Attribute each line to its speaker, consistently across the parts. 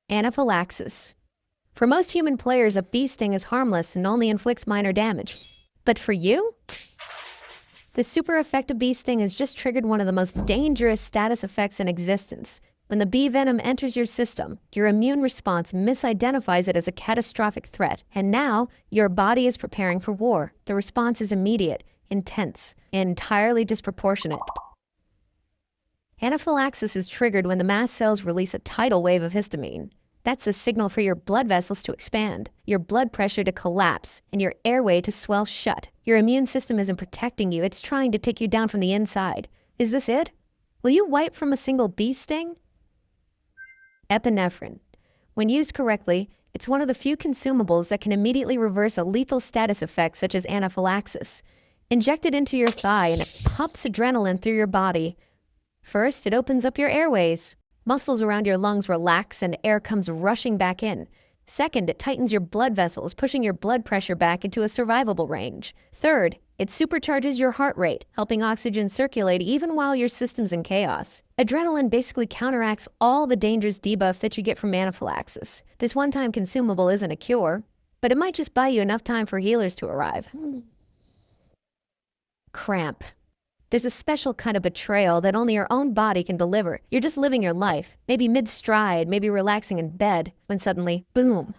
Speaker 1: Anaphylaxis. For most human players, a bee sting is harmless and only inflicts minor damage. But for you? The super effective bee sting has just triggered one of the most dangerous status effects in existence. When the bee venom enters your system, your immune response misidentifies it as a catastrophic threat, and now your body is preparing for war. The response is immediate, intense, and entirely disproportionate. Anaphylaxis is triggered when the mast cells release a tidal wave of histamine. That's a signal for your blood vessels to expand, your blood pressure to collapse, and your airway to swell shut. Your immune system isn't protecting you, it's trying to take you down from the inside. Is this it? Will you wipe from a single bee sting? Epinephrine. When used correctly, it's one of the few consumables that can immediately reverse a lethal status effect such as anaphylaxis. Inject it into your thigh and it pumps adrenaline through your body. First, it opens up your airways. Muscles around your lungs relax and air comes rushing back in. Second, it tightens your blood vessels, pushing your blood pressure back into a survivable range. Third, it supercharges your heart rate, helping oxygen circulate even while your system's in chaos. Adrenaline basically counteracts all the dangerous debuffs that you get from anaphylaxis. This one-time consumable isn't a cure, but it might just buy you enough time for healers to arrive. Cramp. There's a special kind of betrayal that only your own body can deliver. You're just living your life, maybe mid-stride, maybe relaxing in bed, when suddenly, boom.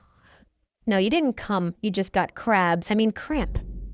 Speaker 1: No, you didn't come, you just got cramp.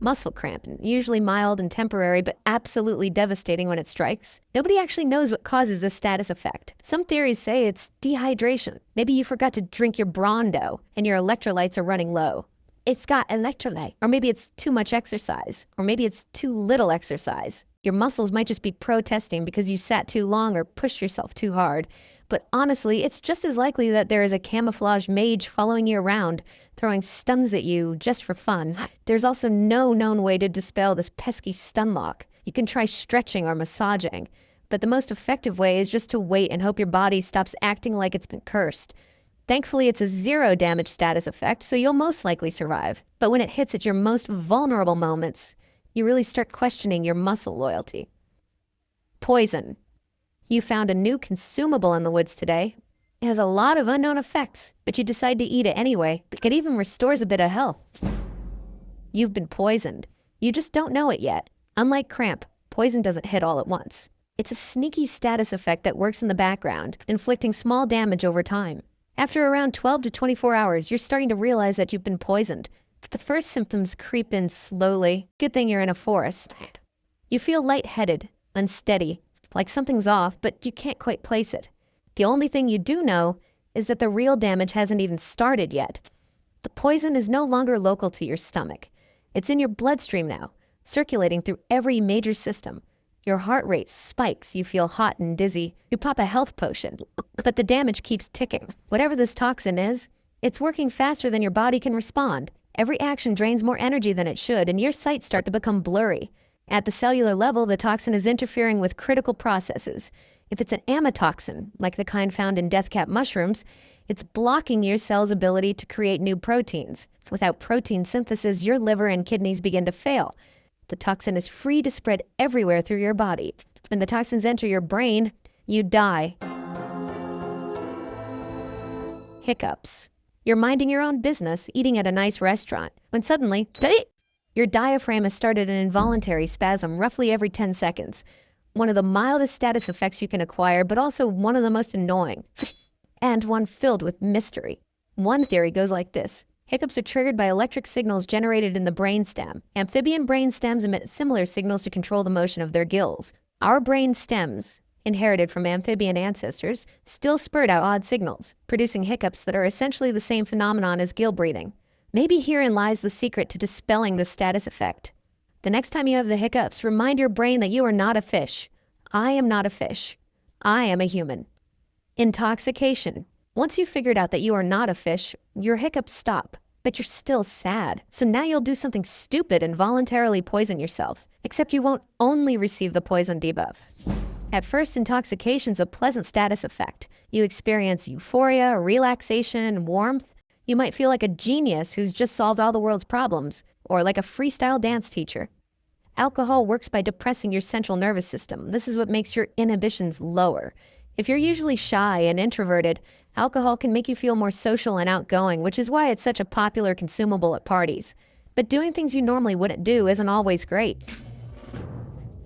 Speaker 1: Muscle cramp, usually mild and temporary, but absolutely devastating when it strikes. Nobody actually knows what causes this status effect. Some theories say it's dehydration. Maybe you forgot to drink your Brondo, and your electrolytes are running low. It's got electrolyte. Or maybe it's too much exercise. Or maybe it's too little exercise. Your muscles might just be protesting because you sat too long or pushed yourself too hard. But honestly, it's just as likely that there is a camouflage mage following you around, throwing stuns at you just for fun. There's also no known way to dispel this pesky stun lock. You can try stretching or massaging, but the most effective way is just to wait and hope your body stops acting like it's been cursed. Thankfully, it's a zero damage status effect, so you'll most likely survive. But when it hits at your most vulnerable moments, you really start questioning your muscle loyalty. Poison. You found a new consumable in the woods today. It has a lot of unknown effects, but you decide to eat it anyway. It even restores a bit of health. You've been poisoned. You just don't know it yet. Unlike cramp, poison doesn't hit all at once. It's a sneaky status effect that works in the background, inflicting small damage over time. After around 12 to 24 hours, you're starting to realize that you've been poisoned. But the first symptoms creep in slowly. Good thing you're in a forest. You feel lightheaded, unsteady, like something's off, but you can't quite place it. The only thing you do know is that the real damage hasn't even started yet. The poison is no longer local to your stomach. It's in your bloodstream now, circulating through every major system. Your heart rate spikes, you feel hot and dizzy. You pop a health potion, but the damage keeps ticking. Whatever this toxin is, it's working faster than your body can respond. Every action drains more energy than it should, and your sights start to become blurry. At the cellular level, the toxin is interfering with critical processes. If it's an amatoxin, like the kind found in deathcap mushrooms, it's blocking your cell's ability to create new proteins. Without protein synthesis, your liver and kidneys begin to fail. The toxin is free to spread everywhere through your body. When the toxins enter your brain, you die. Hiccups. You're minding your own business, eating at a nice restaurant, when suddenly, your diaphragm has started an involuntary spasm roughly every 10 seconds. One of the mildest status effects you can acquire, but also one of the most annoying. And one filled with mystery. One theory goes like this. Hiccups are triggered by electric signals generated in the brainstem. Amphibian brainstems emit similar signals to control the motion of their gills. Our brain stems, inherited from amphibian ancestors, still spurt out odd signals, producing hiccups that are essentially the same phenomenon as gill breathing. Maybe herein lies the secret to dispelling this status effect. The next time you have the hiccups, remind your brain that you are not a fish. I am not a fish. I am a human. Intoxication. Once you've figured out that you are not a fish, your hiccups stop, but you're still sad. So now you'll do something stupid and voluntarily poison yourself, except you won't only receive the poison debuff. At first, intoxication's a pleasant status effect. You experience euphoria, relaxation, warmth. You might feel like a genius who's just solved all the world's problems, or like a freestyle dance teacher. Alcohol works by depressing your central nervous system. This is what makes your inhibitions lower. If you're usually shy and introverted, Alcohol can make you feel more social and outgoing, which is why it's such a popular consumable at parties. But doing things you normally wouldn't do isn't always great.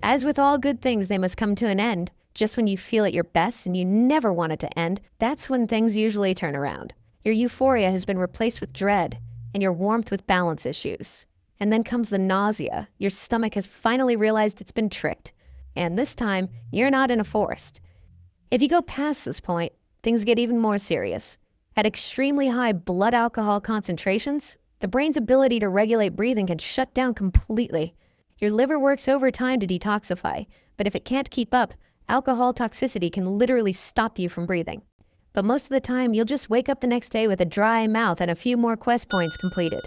Speaker 1: As with all good things, they must come to an end. Just when you feel at your best and you never want it to end, that's when things usually turn around. Your euphoria has been replaced with dread, and your warmth with balance issues. And then comes the nausea. Your stomach has finally realized it's been tricked. And this time, you're not in a forest. If you go past this point, things get even more serious. At extremely high blood alcohol concentrations, the brain's ability to regulate breathing can shut down completely. Your liver works overtime to detoxify, but if it can't keep up, alcohol toxicity can literally stop you from breathing. But most of the time, you'll just wake up the next day with a dry mouth and a few more quest points completed.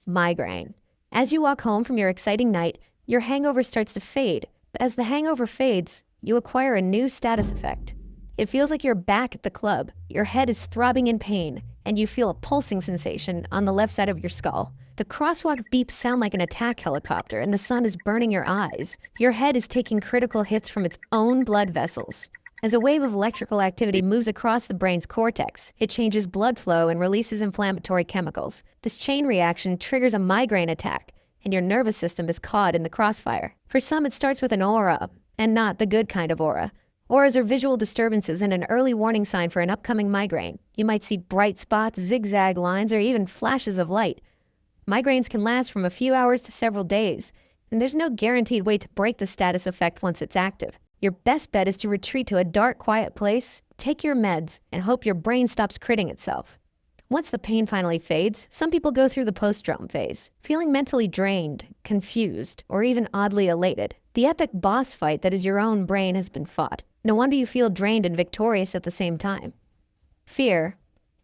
Speaker 1: Migraine. As you walk home from your exciting night, your hangover starts to fade. But as the hangover fades, you acquire a new status effect. It feels like you're back at the club. Your head is throbbing in pain, and you feel a pulsing sensation on the left side of your skull. The crosswalk beeps sound like an attack helicopter, and the sun is burning your eyes. Your head is taking critical hits from its own blood vessels. As a wave of electrical activity moves across the brain's cortex, it changes blood flow and releases inflammatory chemicals. This chain reaction triggers a migraine attack, and your nervous system is caught in the crossfire. For some, it starts with an aura, and not the good kind of aura. Auras are visual disturbances and an early warning sign for an upcoming migraine. You might see bright spots, zigzag lines, or even flashes of light. Migraines can last from a few hours to several days, and there's no guaranteed way to break the status effect once it's active. Your best bet is to retreat to a dark, quiet place, take your meds, and hope your brain stops critting itself. Once the pain finally fades, some people go through the post-drop phase, feeling mentally drained, confused, or even oddly elated. The epic boss fight that is your own brain has been fought. No wonder you feel drained and victorious at the same time. Fear.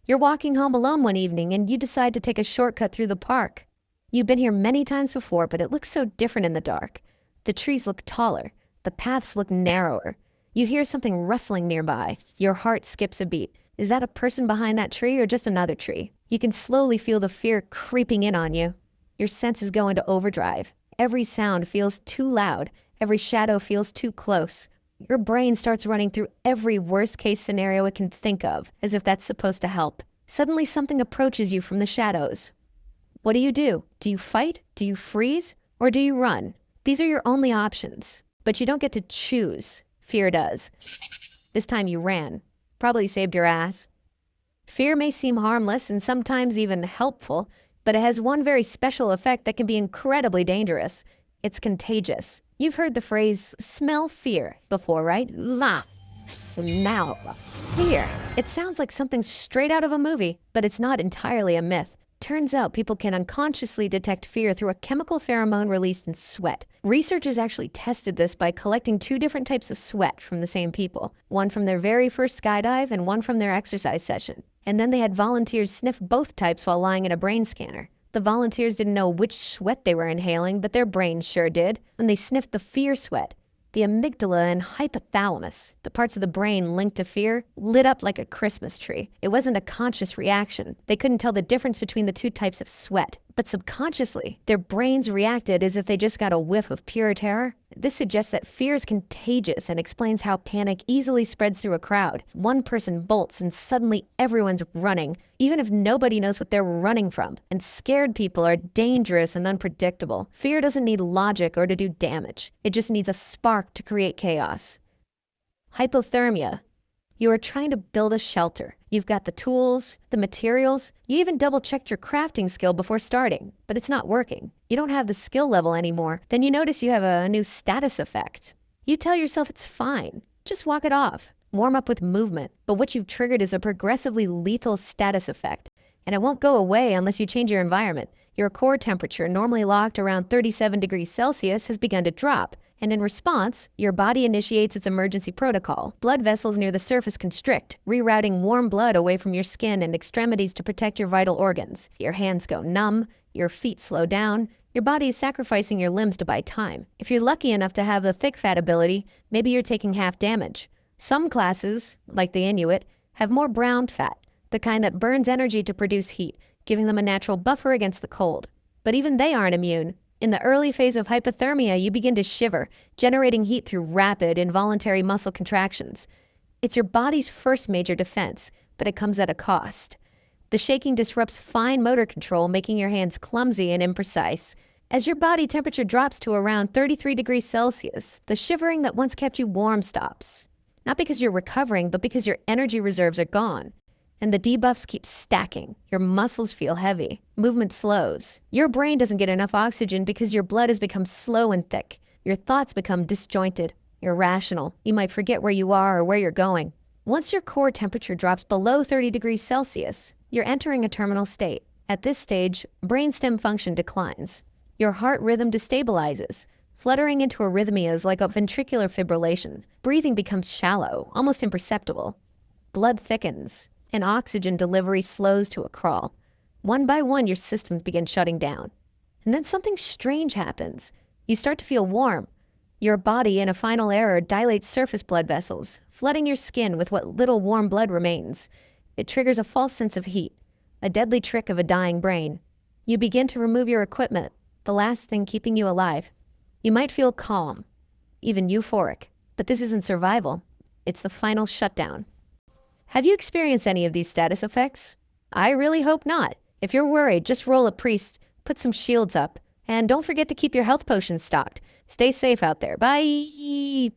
Speaker 1: You're walking home alone one evening and you decide to take a shortcut through the park. You've been here many times before, but it looks so different in the dark. The trees look taller. The paths look narrower. You hear something rustling nearby. Your heart skips a beat. Is that a person behind that tree or just another tree? You can slowly feel the fear creeping in on you. Your senses go into overdrive. Every sound feels too loud. Every shadow feels too close. Your brain starts running through every worst-case scenario it can think of, as if that's supposed to help. Suddenly something approaches you from the shadows. What do? Do you fight? Do you freeze? Or do you run? These are your only options. But you don't get to choose. Fear does. This time you ran. Probably saved your ass. Fear may seem harmless and sometimes even helpful, but it has one very special effect that can be incredibly dangerous. It's contagious. You've heard the phrase, smell fear, before, right? Smell fear. It sounds like something straight out of a movie, but it's not entirely a myth. Turns out people can unconsciously detect fear through a chemical pheromone released in sweat. Researchers actually tested this by collecting 2 different types of sweat from the same people, one from their very first skydive and one from their exercise session. And then they had volunteers sniff both types while lying in a brain scanner. The volunteers didn't know which sweat they were inhaling, but their brains sure did. When they sniffed the fear sweat, the amygdala and hypothalamus, the parts of the brain linked to fear, lit up like a Christmas tree. It wasn't a conscious reaction. They couldn't tell the difference between the 2 types of sweat. But subconsciously, their brains reacted as if they just got a whiff of pure terror. This suggests that fear is contagious and explains how panic easily spreads through a crowd. One person bolts and suddenly everyone's running, even if nobody knows what they're running from. And scared people are dangerous and unpredictable. Fear doesn't need logic or to do damage. It just needs a spark to create chaos. Hypothermia. You are trying to build a shelter. You've got the tools, the materials. You even double-checked your crafting skill before starting, but it's not working. You don't have the skill level anymore. Then you notice you have a new status effect. You tell yourself it's fine. Just walk it off. Warm up with movement. But what you've triggered is a progressively lethal status effect, and it won't go away unless you change your environment. Your core temperature, normally locked around 37 degrees Celsius, has begun to drop. And in response, your body initiates its emergency protocol. Blood vessels near the surface constrict, rerouting warm blood away from your skin and extremities to protect your vital organs. Your hands go numb, your feet slow down, your body is sacrificing your limbs to buy time. If you're lucky enough to have the thick fat ability, maybe you're taking half damage. Some classes, like the Inuit, have more brown fat, the kind that burns energy to produce heat, giving them a natural buffer against the cold. But even they aren't immune. In the early phase of hypothermia, you begin to shiver, generating heat through rapid, involuntary muscle contractions. It's your body's first major defense, but it comes at a cost. The shaking disrupts fine motor control, making your hands clumsy and imprecise. As your body temperature drops to around 33 degrees Celsius, the shivering that once kept you warm stops. Not because you're recovering, but because your energy reserves are gone. And the debuffs keep stacking. Your muscles feel heavy. Movement slows. Your brain doesn't get enough oxygen because your blood has become slow and thick. Your thoughts become disjointed, irrational. You might forget where you are or where you're going. Once your core temperature drops below 30 degrees Celsius, you're entering a terminal state. At this stage, brainstem function declines. Your heart rhythm destabilizes. Fluttering into arrhythmias like a ventricular fibrillation. Breathing becomes shallow, almost imperceptible. Blood thickens, and oxygen delivery slows to a crawl. One by one, your systems begin shutting down. And then something strange happens. You start to feel warm. Your body, in a final error, dilates surface blood vessels, flooding your skin with what little warm blood remains. It triggers a false sense of heat, a deadly trick of a dying brain. You begin to remove your equipment, the last thing keeping you alive. You might feel calm, even euphoric, but this isn't survival. It's the final shutdown. Have you experienced any of these status effects? I really hope not. If you're worried, just roll a priest, put some shields up, and don't forget to keep your health potions stocked. Stay safe out there. Bye!